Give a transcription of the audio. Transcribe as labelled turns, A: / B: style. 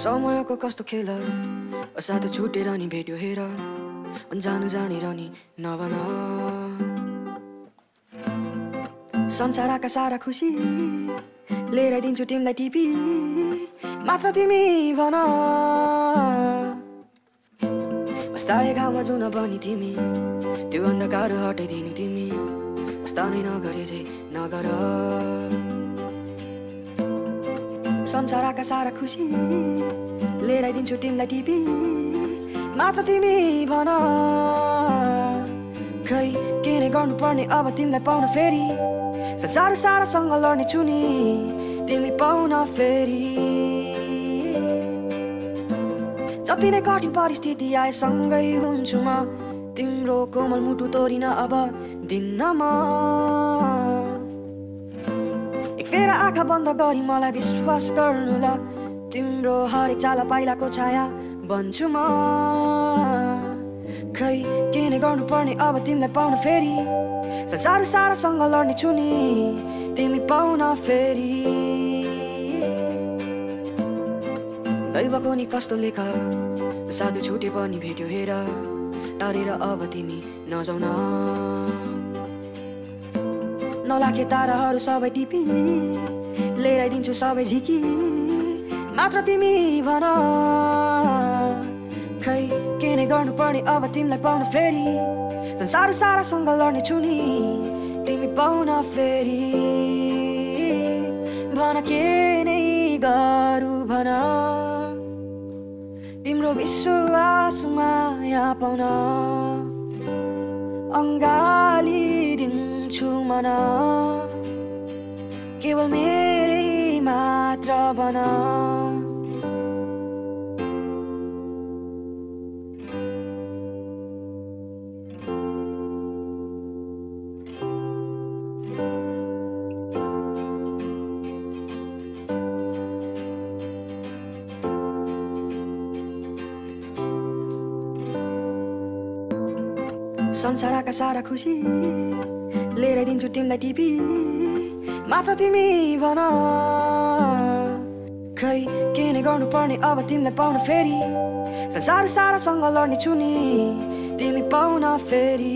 A: समयको कस्तो खेल साथ छुटेर नि भेट्यो हेर जानु जानेर नि नभन संसारका सारा खुसी लिएर दिन्छु तिमीलाई टिपी मात्र तिमी भन अस्ताए घाममा जुन बनी तिमी त्यो अन्धकार हटाइदिनु तिमी अस्ता नै नगरे चाहिँ नगर संसारका सारा खुसी लिएर दिन्छु तिमीलाई टिपी मात्र तिमी भन खै के नै गर्नुपर्ने अब तिमीलाई पाउन फेरि संसार सारासँग लड्ने छु नि तिमी पाउन फेरि जति नै कठिन परिस्थिति आए सँगै हुन्छु म तिम्रो कोमल मुटु तोरिन अब दिन्न म एक फेर आँखा बन्द गरी मलाई विश्वास गर्नु ल तिम्रो हरेक चाला पाइलाको छाया बन्छु म खै के नै गर्नुपर्ने अब तिमीलाई पाउन फेरि संसार सारासँग लड्ने छु नि तिमी पाउन फेरि दैवको नि कस्तो लेखा साधु छुटे पनि भेट्यो हेर टारेर अब तिमी नजाउ न नलागे ताराहरू सबै टिपी लिएर दिन्छु सबै झिकी मात्र तिमी भन खै के नै गर्नुपर्ने अब तिमीलाई पाउन फेरि संसार सारासँग लड्ने छु नि तिमी पाउन फेरि भन के नै गरौँ भन तिम्रो विश्वास माया पाउन अङ्गाली दिन्छु मन केवल मेरै मात्र भन संसारका सारा खुसी लिएर दिन्छु तिमीलाई टिपी मात्र तिमी भन खै के नै गर्नुपर्ने अब तिमीलाई पाउन फेरि संसार सारासँग लड्ने छु नि तिमी पाउन फेरि